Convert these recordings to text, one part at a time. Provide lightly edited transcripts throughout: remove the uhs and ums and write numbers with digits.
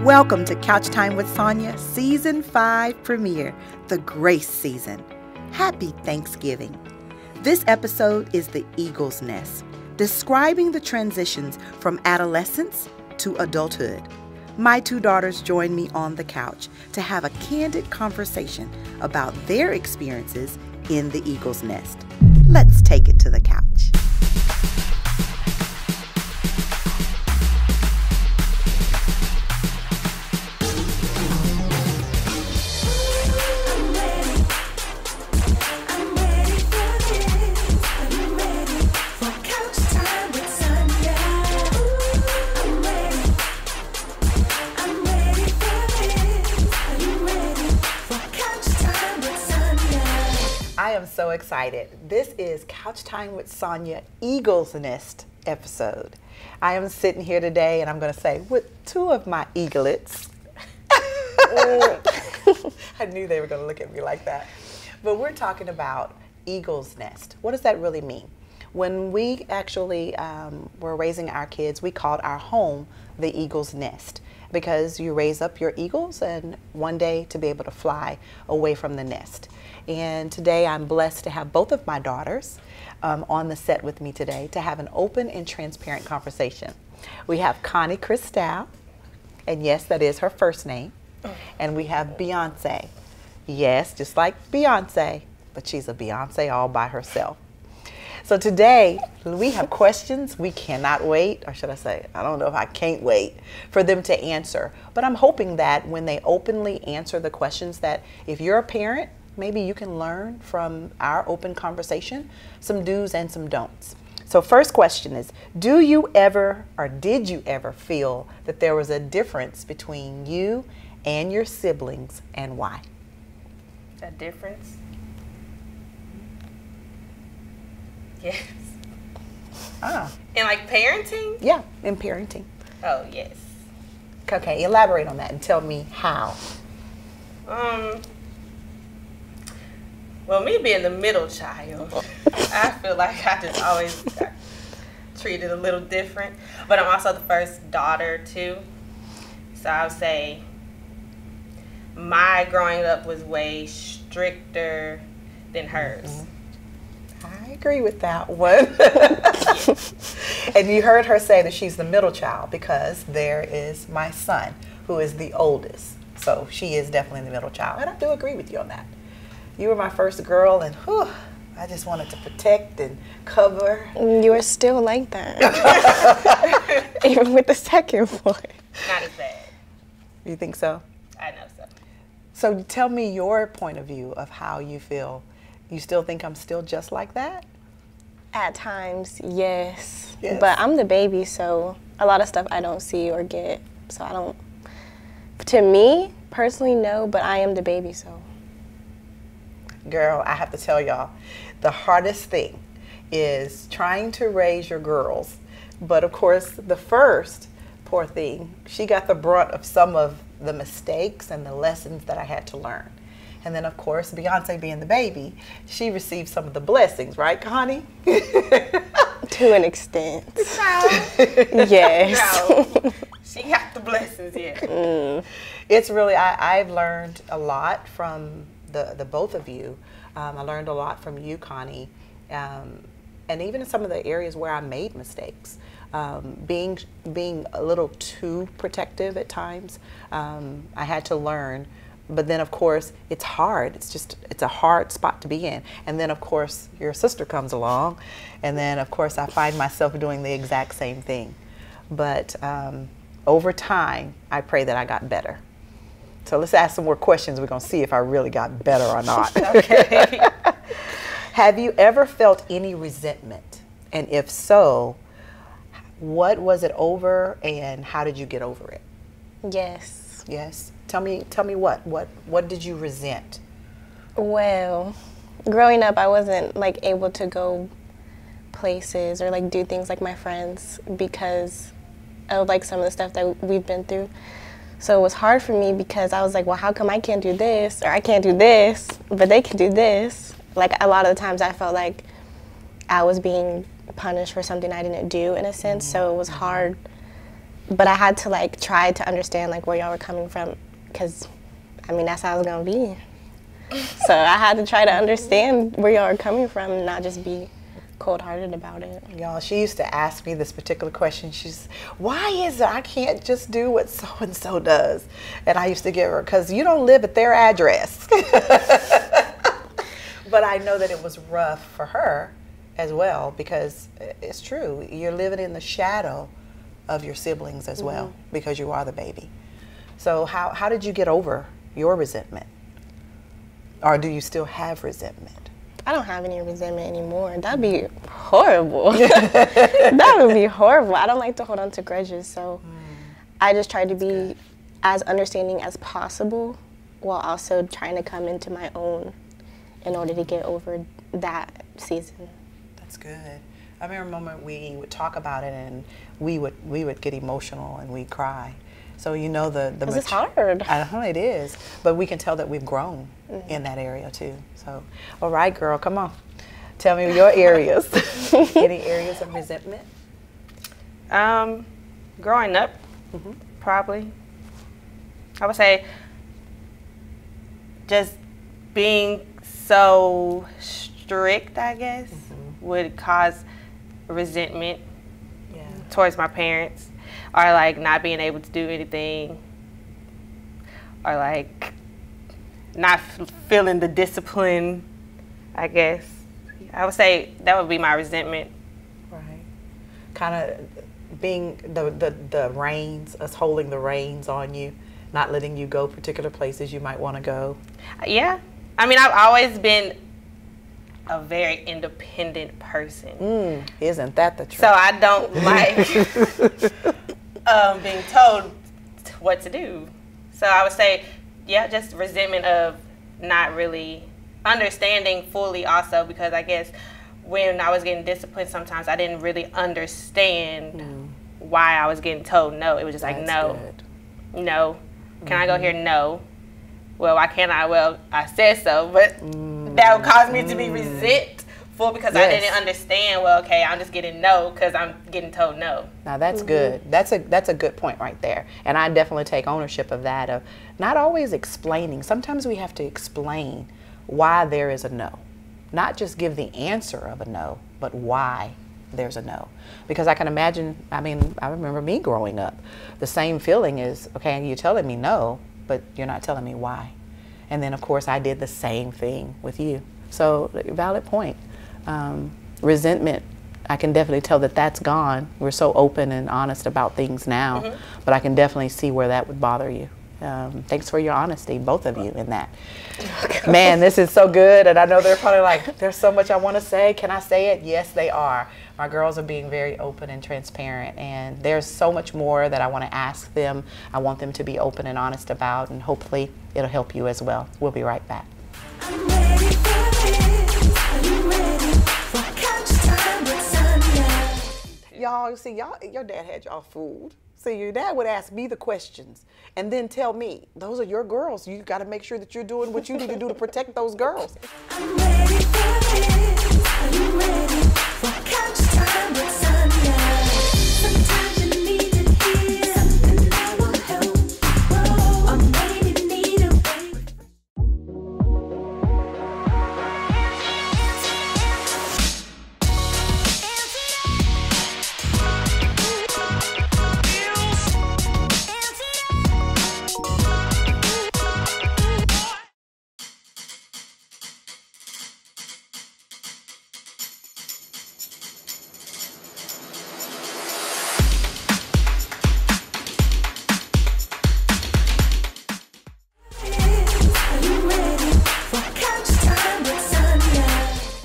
Welcome to Couch Time with Sonja, Season 5 premiere, the Grace Season. Happy Thanksgiving. This episode is the Eagle's Nest, describing the transitions from adolescence to adulthood. My two daughters join me on the couch to have a candid conversation about their experiences in the Eagle's Nest. Let's take it to the couch. I am so excited. This is Couch Time with Sonja Eagle's Nest episode. I am sitting here today and I'm going to say with two of my eaglets. I knew they were going to look at me like that. But we're talking about Eagle's Nest. What does that really mean? When we actually were raising our kids, we called our home the Eagle's Nest because you raise up your eagles and one day to be able to fly away from the nest. And today I'm blessed to have both of my daughters on the set with me today to have an open and transparent conversation. We have Connie Cristal, and yes, that is her first name. And we have Beyonce. Yes, just like Beyonce, but she's a Beyonce all by herself. So today we have questions we cannot wait, or should I say, I don't know if I can't wait for them to answer. But I'm hoping that when they openly answer the questions that if you're a parent, maybe you can learn from our open conversation some do's and some don'ts. So first question is, do you ever or did you ever feel that there was a difference between you and your siblings and why? A difference? Yes. Ah. In like parenting? Yeah, in parenting. Oh, yes. Okay, elaborate on that and tell me how. Well, me being the middle child, I feel like I just always got treated a little different. But I'm also the first daughter, too. So I would say my growing up was way stricter than hers. I agree with that one. And you heard her say that she's the middle child because there is my son who is the oldest. So she is definitely the middle child. And I do agree with you on that. You were my first girl, and whew, I just wanted to protect and cover. You were still like that, even with the second boy. Not as bad. You think so? I know so. So tell me your point of view of how you feel. You still think I'm still just like that? At times, yes. Yes. But I'm the baby, so a lot of stuff I don't see or get. So I don't, to me, personally, no, but I am the baby, so. Girl, I have to tell y'all, the hardest thing is trying to raise your girls. But of course, the first, poor thing, she got the brunt of some of the mistakes and the lessons that I had to learn. And then, of course, Beyonce being the baby, she received some of the blessings, right, Connie? To an extent. No. Yes. No. She got the blessings, yeah. It's really, I've learned a lot from the both of you. I learned a lot from you, Connie, and even in some of the areas where I made mistakes. Being a little too protective at times, I had to learn. But then, of course, it's hard. It's a hard spot to be in. And then, of course, your sister comes along. And then, of course, I find myself doing the exact same thing. But over time, I pray that I got better. So let's ask some more questions. We're going to see if I really got better or not. Okay. Have you ever felt any resentment? And if so, what was it over and how did you get over it? Yes. Yes. Tell me what did you resent? Well, growing up, I wasn't like able to go places or like do things like my friends because of like some of the stuff that we've been through. So it was hard for me because I was like, well, how come I can't do this or I can't do this, but they can do this? Like a lot of the times I felt like I was being punished for something I didn't do in a sense, so it was hard but I had to like try to understand like where y'all were coming from, because I mean that's how it's gonna be. So I had to try to understand where y'all are coming from and not just be cold-hearted about it. Y'all, she used to ask me this particular question. She's, why is it I can't just do what so-and-so does? And I used to give her, because you don't live at their address. But I know that it was rough for her as well, because it's true. You're living in the shadow of your siblings as well, because you are the baby. So how did you get over your resentment? Or do you still have resentment? I don't have any resentment anymore. That'd be horrible. That would be horrible. I don't like to hold on to grudges, so I just try to be as understanding as possible while also trying to come into my own in order to get over that season. That's good. I remember a moment we would talk about it and we would get emotional and we'd cry. So you know the This is hard. I know it is, but we can tell that we've grown in that area too. So, all right, girl, come on. Tell me your areas. Any areas of resentment? Growing up, probably. I would say just being so strict, I guess, would cause resentment towards my parents, or like not being able to do anything, or like not feeling the discipline, I guess. I would say that would be my resentment. Right. Kind of being the reins, us holding the reins on you, not letting you go particular places you might want to go. Yeah. I mean, I've always been a very independent person. Isn't that the truth? So I don't like being told what to do. So I would say, yeah, just resentment of not really understanding fully also, because I guess when I was getting disciplined sometimes I didn't really understand why I was getting told no. It was just like, no. Can I go here? No. Well, why can't I? Well, I said so, but that would cause me to be resentful because I didn't understand. Well, okay, I'm just getting no because I'm getting told no. Now that's good. That's a good point right there. And I definitely take ownership of that, of not always explaining. Sometimes we have to explain why there is a no. Not just give the answer of a no, but why there's a no. Because I can imagine, I mean, I remember me growing up. The same feeling is, okay, you're telling me no, but you're not telling me why. And then, of course, I did the same thing with you. So, valid point. Resentment, I can definitely tell that that's gone. We're so open and honest about things now, but I can definitely see where that would bother you. Thanks for your honesty, both of you, in that. Man, this is so good, and I know they're probably like, there's so much I want to say. Can I say it? Yes, they are. My girls are being very open and transparent, and there's so much more that I want to ask them. I want them to be open and honest about, and hopefully it'll help you as well. We'll be right back. I'm ready for this. Are you ready for couch time with Sonja? Y'all, see, your dad had y'all fooled. See, your dad would ask me the questions and then tell me, those are your girls. You got to make sure that you're doing what you need to do to protect those girls. I'm ready for this. Are you ready for couch time with Sonja? Sometimes you need to hear something that will help. Or maybe need a break.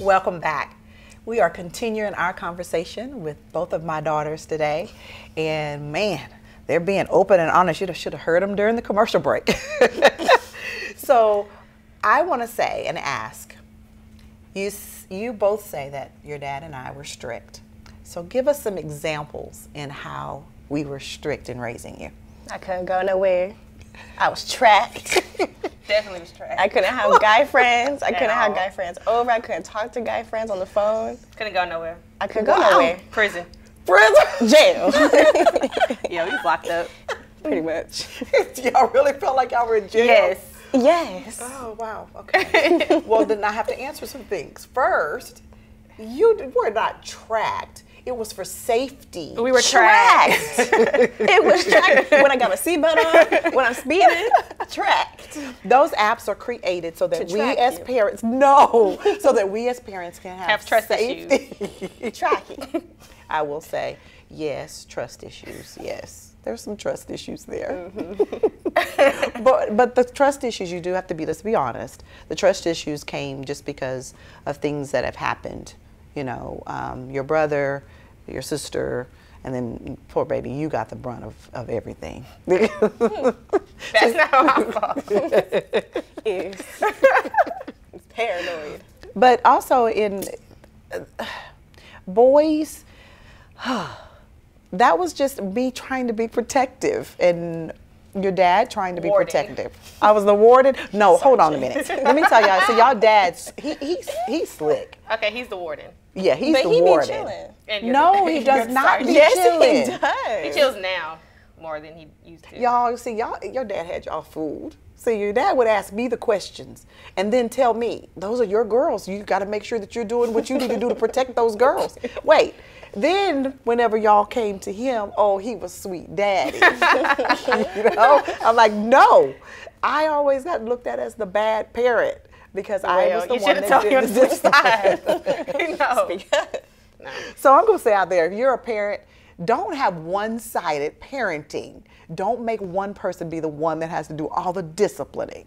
Welcome back. We are continuing our conversation with both of my daughters today, and man, they're being open and honest. You should have heard them during the commercial break. So I want to say and ask, you both say that your dad and I were strict. So give us some examples in how we were strict in raising you. I couldn't go nowhere. I was trapped. Definitely was trash. I couldn't have guy friends. I couldn't have guy friends over. I couldn't talk to guy friends on the phone. Couldn't go nowhere. I couldn't go nowhere. Prison. Prison? Jail. Yeah, we was locked up. Pretty much. Y'all really felt like y'all were in jail? Yes. Yes. Oh, wow. Okay. Well, then I have to answer some things. First, you were not tracked. It was for safety. We were tracked. It was tracked when I got my seatbelt on, when I'm speeding, tracked. Those apps are created so that To we track as you. parents, so that we as parents can have trust safety. Tracking. I will say, yes, trust issues. Yes, there's some trust issues there. But the trust issues, you do have to be, let's be honest, the trust issues came just because of things that have happened. You know, your brother, your sister, and then poor baby, you got the brunt of everything. That's not my fault. Is. Paranoid. But also in boys, that was just me trying to be protective and your dad trying to be Warden. protective. I was the warden. No, hold on a minute. Let me tell y'all. So y'all dad's he's slick. Okay, he's the warden. Yeah, he's But the he warden. be chilling. And you're No, the- he does you're not the be sergeant. Yes, chilling. he He does. chills now more than he used to. Y'all see, your dad had y'all fooled. See, your dad would ask me the questions and then tell me, those are your girls. You got to make sure that you're doing what you need to do to protect those girls. Wait, then whenever y'all came to him, oh, he was sweet daddy. You know, I'm like, no. I always got looked at as the bad parent because I was the you one should that have told me on did the this. flip side. No. So I'm going to say out there, if you're a parent, don't have one-sided parenting. Don't make one person be the one that has to do all the disciplining.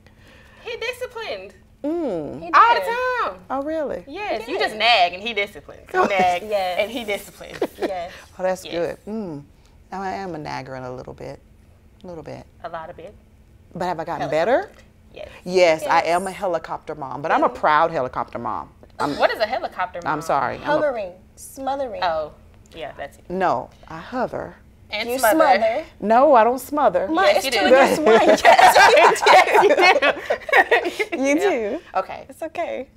He disciplined He all the did. time. Oh, really? Yes, you just nag and he disciplines. You nag Yes. and he disciplines. Yes. Oh, that's Yes. good. Now, I am a nagger in a little bit. A lot of it. But have I gotten better? Yes. Yes, I am a helicopter mom, but I'm a proud helicopter mom. What is a helicopter mom? I'm sorry. Hovering. Smothering. Oh, yeah, that's it. No, I hover. And You smother. smother. No, I don't smother. Yes, It's you two do. against one. Yes, you do. you do. Okay, It's okay.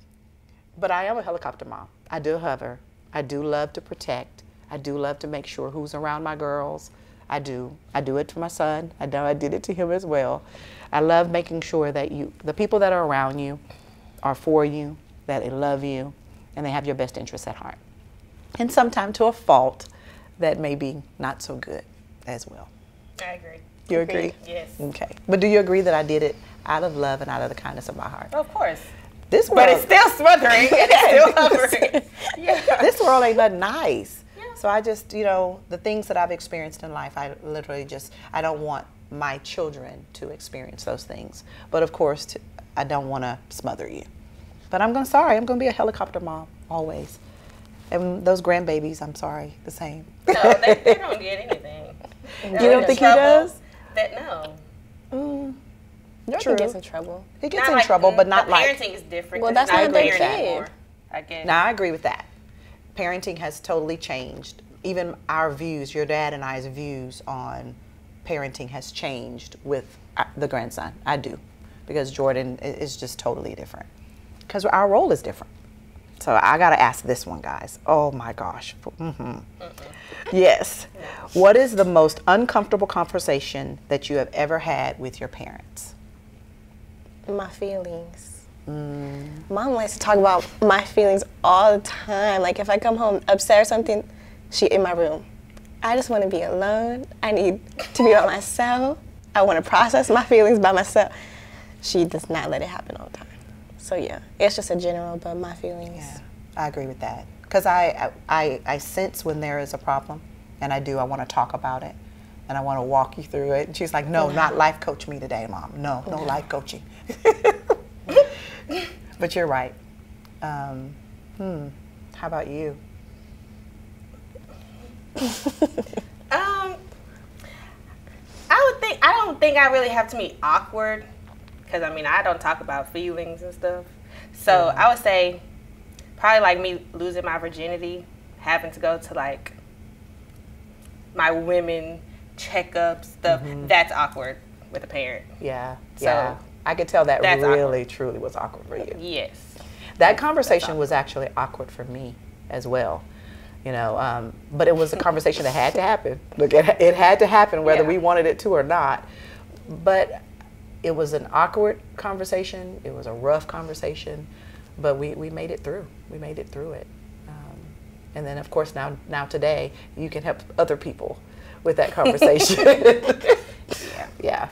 but I am a helicopter mom. I do hover. I do love to protect. I do love to make sure who's around my girls. I do. I do it to my son. I know I did it to him as well. I love making sure that the people that are around you are for you, that they love you, and they have your best interests at heart. And sometimes to a fault that may be not so good as well. I agree. You agree? Yes. Okay. But do you agree that I did it out of love and out of the kindness of my heart? Of course. This world, But it's still smothering and it's still hovering. Yeah. this world ain't nothing nice. Yeah. So I just, the things that I've experienced in life, I literally I don't want my children to experience those things. But of course, I don't want to smother you. But I'm going to be a helicopter mom always. And those grandbabies, I'm sorry, the same. No, they don't get anything. You don't think he does? No. True. True. Gets in trouble. He gets Not in like- trouble, but not the like. parenting is different. Well, 'cause that's it's not their parenting kid. anymore, I guess. Now, I agree with that. Parenting has totally changed. Even our views, your dad and I's views on parenting has changed with the grandson. I do. Because Jordan is just totally different. Because our role is different. So I got to ask this one, guys. Oh my gosh. Yes. What is the most uncomfortable conversation that you have ever had with your parents? My feelings. Mom likes to talk about my feelings all the time. Like if I come home upset or something, she in my room. I just want to be alone. I need to be by myself. I want to process my feelings by myself. She does not let it happen all the time. So yeah, it's just a general, but my feelings. Yeah, I agree with that. Because I sense when there is a problem, and I want to talk about it, and I want to walk you through it. And she's like, no, not life coach me today, Mom. No life coaching. But you're right. How about you? I don't think I really have to be awkward, because I don't talk about feelings and stuff. So I would say probably like me losing my virginity, having to go to like my women checkup stuff. That's awkward with a parent. Yeah, So, yeah. I could tell that that's really, truly was awkward for you. Yes. That conversation was actually awkward for me as well. you know. But it was a conversation that had to happen. Look, it had to happen whether Yeah. we wanted it to or not. But it was an awkward conversation. It was a rough conversation, but we made it through. We made it through it. And then, of course, now today, you can help other people with that conversation. Yeah.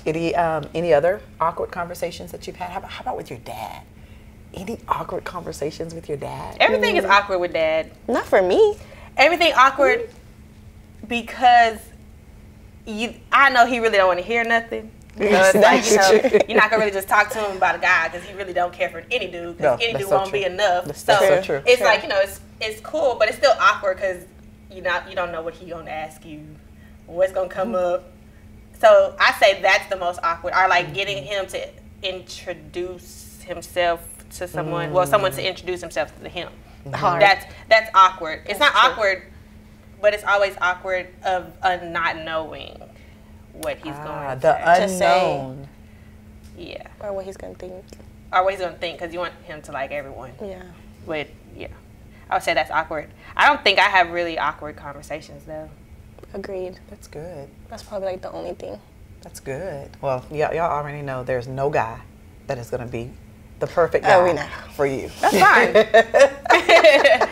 Any other awkward conversations that you've had? How about with your dad? Any awkward conversations with your dad? Everything is awkward with Dad. Not for me. Everything awkward because I know he really don't want to hear nothing. So it's like, you know, you're not gonna really just talk to him about a guy because he really don't care for any dude. Because No, any that's dude so won't true. be enough. That's So so true. it's True. like, you know, it's cool, but it's still awkward because you don't know what he gonna ask you, what's gonna come up. So I say that's the most awkward. Or like getting him to introduce himself to someone. Well, someone to introduce himself to him. Hard. That's awkward. It's not awkward, but it's always awkward of not knowing what he's going to The say. Just say. unknown. Yeah. Or what he's gonna think. Or what he's going to think, because you want him to like everyone. Yeah. But yeah, I would say that's awkward. I don't think I have really awkward conversations though. Agreed. That's good. That's probably like the only thing. That's good. Well, y'all already know there's no guy that is going to be the perfect guy we know. for you. That's fine.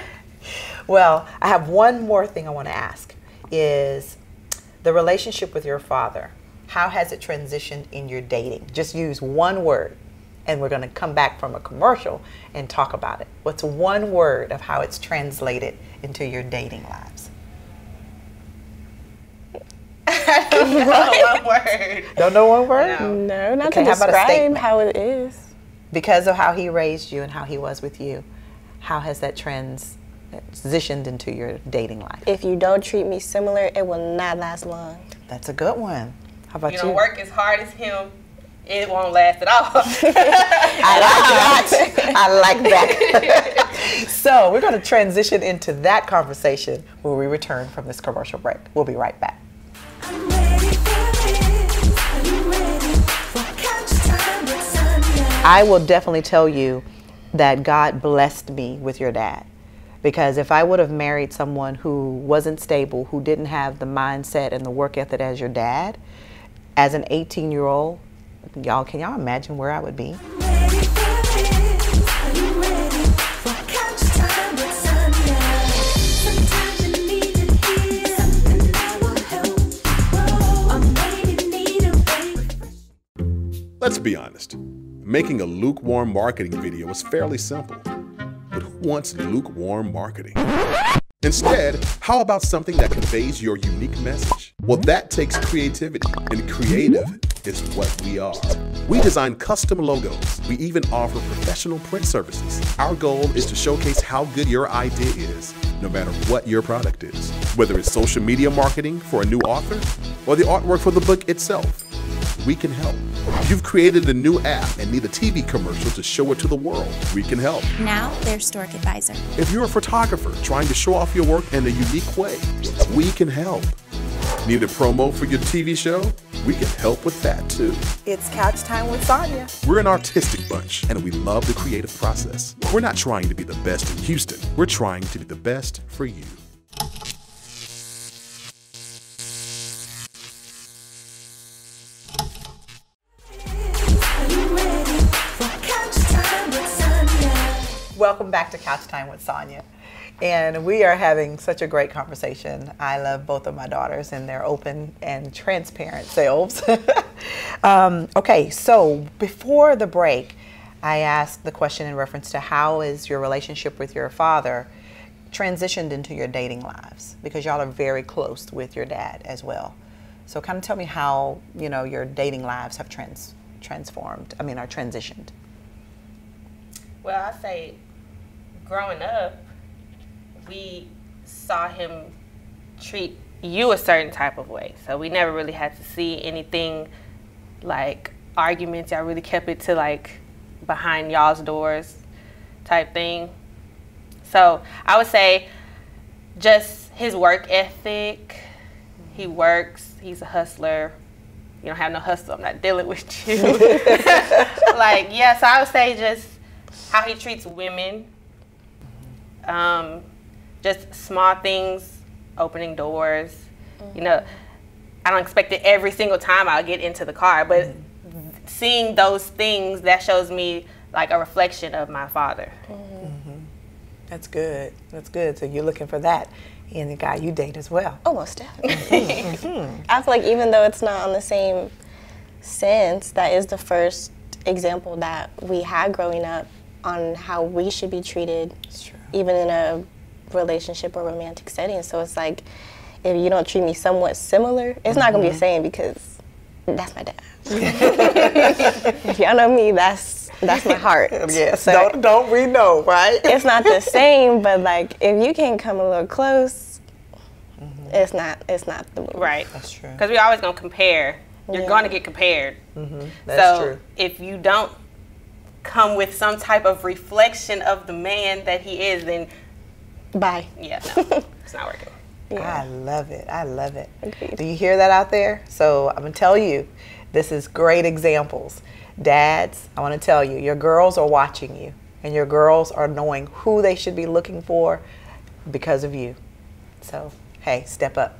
Well, I have one more thing I want to ask is the relationship with your father. How has it transitioned in your dating? Just use one word, and we're going to come back from a commercial and talk about it. What's one word of how it's translated into your dating lives? One word. Don't know one word? No. No, not Okay, to how about a describe statement? how it is. Because of how he raised you and how he was with you, how has that transitioned into your dating life? If you don't treat me similar, it will not last long. That's a good one. How about You you? don't work as hard as him, it won't last at all. I like that. I like that. So we're going to transition into that conversation when we return from this commercial break. We'll be right back. I'm ready for this. Are you ready for couch time with Sonja? I will definitely tell you that God blessed me with your dad. Because if I would have married someone who wasn't stable, who didn't have the mindset and the work ethic as your dad, as an 18-year-old, can y'all imagine where I would be? Ready for this? Are you ready for couch time with Sonja? Sometimes you need to hear something that will help. Whoa, or maybe need a break. Let's be honest. Making a lukewarm marketing video is fairly simple. But who wants lukewarm marketing? Instead, how about something that conveys your unique message? Well, that takes creativity, and creative is what we are. We design custom logos. We even offer professional print services. Our goal is to showcase how good your idea is, no matter what your product is. Whether it's social media marketing for a new author or the artwork for the book itself, we can help. You've created a new app and need a TV commercial to show it to the world. We can help. Now they're Stork Advisor. If you're a photographer trying to show off your work in a unique way, we can help. Need a promo for your TV show? We can help with that too. It's Couch Time with Sonja. We're an artistic bunch and we love the creative process. We're not trying to be the best in Houston. We're trying to be the best for you. Are you ready for couch time with Sonja? Welcome back to Couch Time with Sonja. And we are having such a great conversation. I love both of my daughters and their open and transparent selves. Okay, so before the break, I asked the question in reference to how is your relationship with your father transitioned into your dating lives? Because y'all are very close with your dad as well. So kind of tell me how, your dating lives have transformed, or transitioned. Well, I say growing up, we saw him treat you a certain type of way. So we never really had to see anything like arguments. Y'all really kept it to like behind y'all's doors type thing. So I would say just his work ethic. He works, he's a hustler. You don't have no hustle, I'm not dealing with you. So I would say just how he treats women. just small things, opening doors. You know, I don't expect it every single time I'll get into the car, but seeing those things, that shows me like a reflection of my father. That's good. That's good. So you're looking for that in the guy you date as well. Almost definitely. I feel like even though it's not on the same sense, that is the first example that we had growing up on how we should be treated, even in a relationship or romantic setting. So it's like, if you don't treat me somewhat similar, it's not gonna be the same because that's my dad. If y'all know me, that's my heart. Yes. So Don't we know, right? it's not the same, but like if you can come a little close, it's not the move. Right. That's true. Because we're always going to compare. You're Yeah. going to get compared. That's so true. if you don't come with some type of reflection of the man that he is, then Bye. yeah, no, it's not working. Yeah. I love it. I love it. Agreed. Do you hear that out there? So I'm going to tell you, this is great examples. Dads, I want to tell you, your girls are watching you, and your girls are knowing who they should be looking for because of you. So, hey, step up.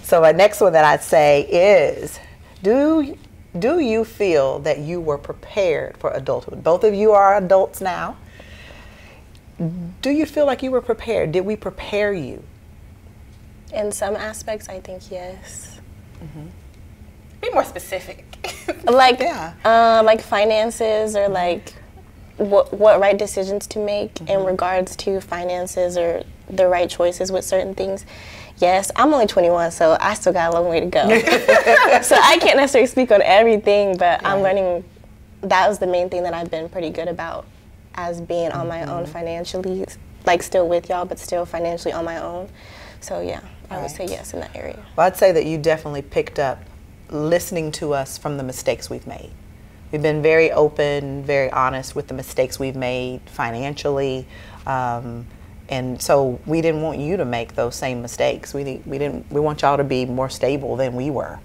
So my next one that I'd say is, do you feel that you were prepared for adulthood? Both of you are adults now. Do you feel like you were prepared? Did we prepare you? In some aspects, I think yes. Be more specific. Like, Yeah. like finances or like what right decisions to make in regards to finances or the right choices with certain things. Yes, I'm only 21, so I still got a long way to go. So I can't necessarily speak on everything, but I'm learning. That was the main thing that I've been pretty good about, as being on my own financially, like still with y'all, but still financially on my own. So yeah, I would say yes in that area. Well, I'd say that you definitely picked up listening to us from the mistakes we've made. We've been very open, very honest with the mistakes we've made financially, and so we didn't want you to make those same mistakes. We want y'all to be more stable than we were,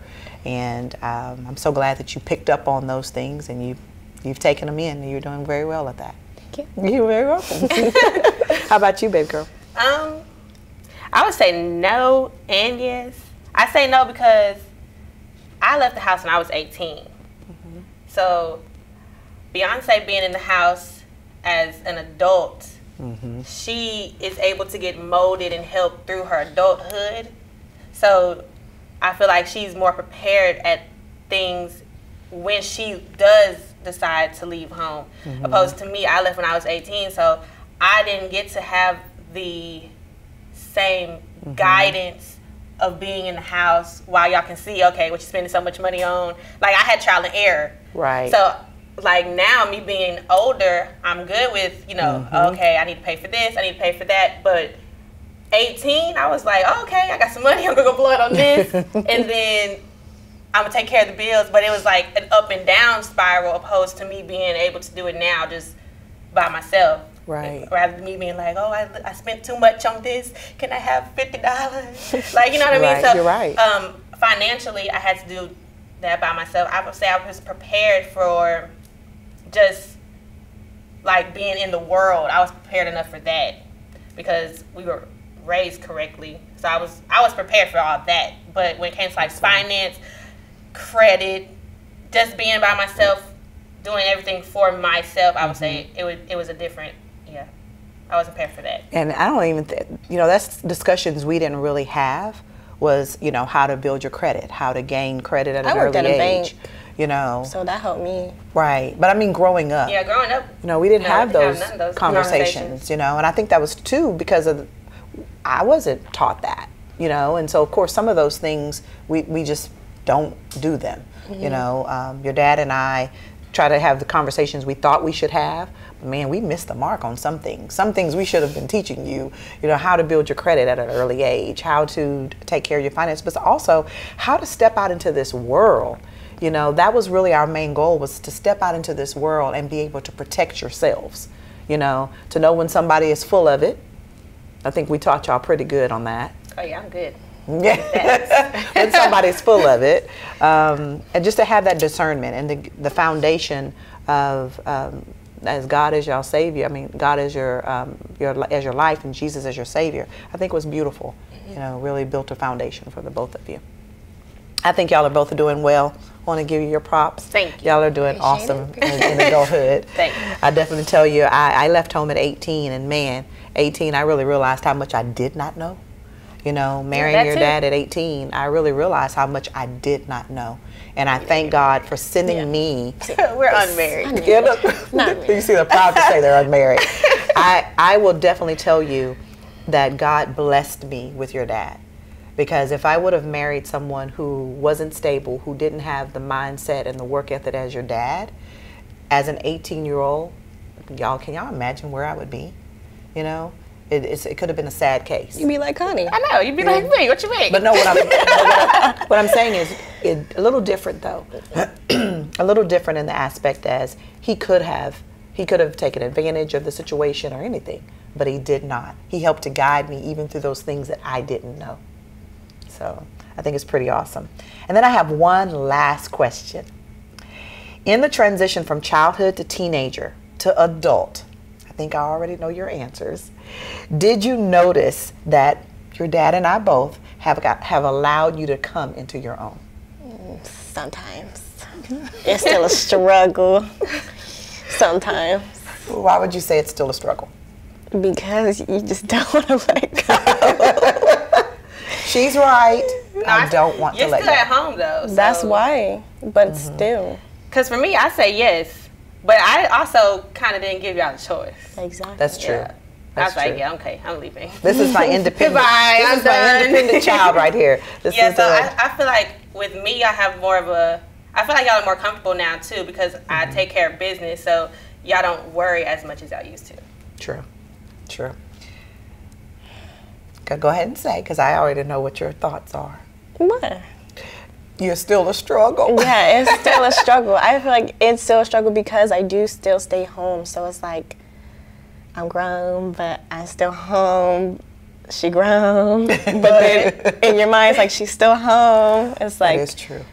and I'm so glad that you picked up on those things and you've taken them in, and you're doing very well at that. Thank you. You're very welcome. How about you, babe girl? I would say no and yes. I say no because I left the house when I was 18. So Beyonce being in the house as an adult, she is able to get molded and helped through her adulthood. So I feel like she's more prepared at things when she does decide to leave home. Opposed to me, I left when I was 18, so I didn't get to have the same guidance of being in the house while y'all can see, okay, what you're spending so much money on. Like, I had trial and error. Right. So, like, now, me being older, I'm good with, you know, okay, I need to pay for this, I need to pay for that. But 18, I was like, oh, okay, I got some money, I'm going to go blow it on this. And then I'm going to take care of the bills. But it was like an up and down spiral opposed to me being able to do it now just by myself. Right. Rather than me being like, oh, I spent too much on this. Can I have $50? Like, you know what I mean? Right, So, you're right. Financially, I had to do that by myself. I would say I was prepared for just like being in the world. I was prepared enough for that because we were raised correctly. So I was prepared for all that. But when it came to like finance, credit, just being by myself, doing everything for myself, I would say it was a different. Yeah, I wasn't prepared for that. And I don't even that's discussions we didn't really have, was, how to build your credit, how to gain credit at an I worked early at a age. bank. So that helped me. Right. But I mean, growing up. Yeah, growing up. We didn't have I those, none of those conversations, and I think that was too because I wasn't taught that, and so of course some of those things we just don't do them. Your dad and I try to have the conversations we thought we should have, but man, we missed the mark on some things. Some things we should have been teaching you, how to build your credit at an early age, how to take care of your finances, but also how to step out into this world. That was really our main goal, was to step out into this world and be able to protect yourselves, to know when somebody is full of it. I think we taught y'all pretty good on that. Oh yeah, I'm good. Yeah, when somebody's full of it, and just to have that discernment and the foundation of as God is your Savior, I mean, God is your life and Jesus is your Savior, I think was beautiful. You know, really built a foundation for the both of you. I think y'all are both doing well. Want to give you your props. Thank you. Y'all are doing awesome in adulthood. Thank you. I definitely tell you, I left home at 18, and man, 18, I really realized how much I did not know. You know, marrying that your too. dad at 18, I really realized how much I did not know. And I thank God for sending me. We're unmarried. You know, you see, they're proud to say they're unmarried. I will definitely tell you that God blessed me with your dad. Because if I would have married someone who wasn't stable, who didn't have the mindset and the work ethic as your dad, as an 18-year-old, can y'all imagine where I would be? You know, it could have been a sad case. You'd be like Connie. I know, you'd be like me. What you mean? But no, what I'm saying is a little different though. A little different in the aspect as he could have taken advantage of the situation or anything, but he did not. He helped to guide me even through those things that I didn't know. So I think it's pretty awesome. And then I have one last question. In the transition from childhood to teenager to adult, I think I already know your answers. Did you notice that your dad and I both have allowed you to come into your own? Sometimes. It's still a struggle. Sometimes. Why would you say it's still a struggle? Because you just don't want to let go. She's right. I don't want to You're let still go. at home though. That's so- why. But still. Because for me, I say yes, but I also kind of didn't give y'all a choice. Exactly. That's true. Yeah. That's I was true. like, yeah, okay, I'm leaving. This is my independent. Goodbye, this I'm is my done. independent child right here. This Yeah, is so I feel like with me, I have more of a. I feel like y'all are more comfortable now too because I take care of business, so y'all don't worry as much as y'all used to. True. True. Okay, go ahead and say, because I already know what your thoughts are. What? You're still a struggle. Yeah, it's still a struggle. I feel like it's still a struggle because I do still stay home. So it's like I'm grown, but I'm still home. She grown, but then in your mind, it's like she's still home. It's like That is true.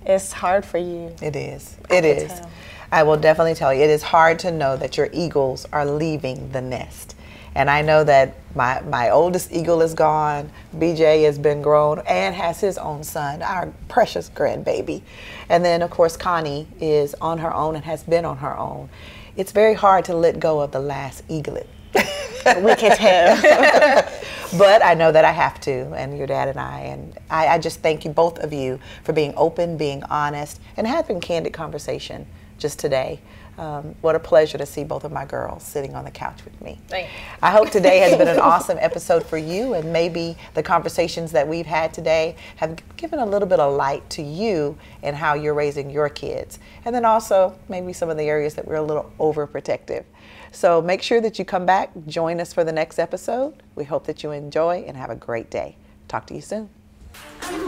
it's hard for you. It is. It is. tell. I will definitely tell you, it is hard to know that your eagles are leaving the nest. And I know that my oldest eagle is gone. BJ has been grown and has his own son, our precious grandbaby. And then, of course, Connie is on her own and has been on her own. It's very hard to let go of the last eaglet. We can tell. But I know that I have to, and your dad and I just thank you, both of you, for being open, being honest, and having candid conversation just today. What a pleasure to see both of my girls sitting on the couch with me. Thank you. I hope today has been an awesome episode for you, and maybe the conversations that we've had today have given a little bit of light to you and how you're raising your kids. And then also maybe some of the areas that we're a little overprotective. So make sure that you come back, join us for the next episode. We hope that you enjoy and have a great day. Talk to you soon. I'm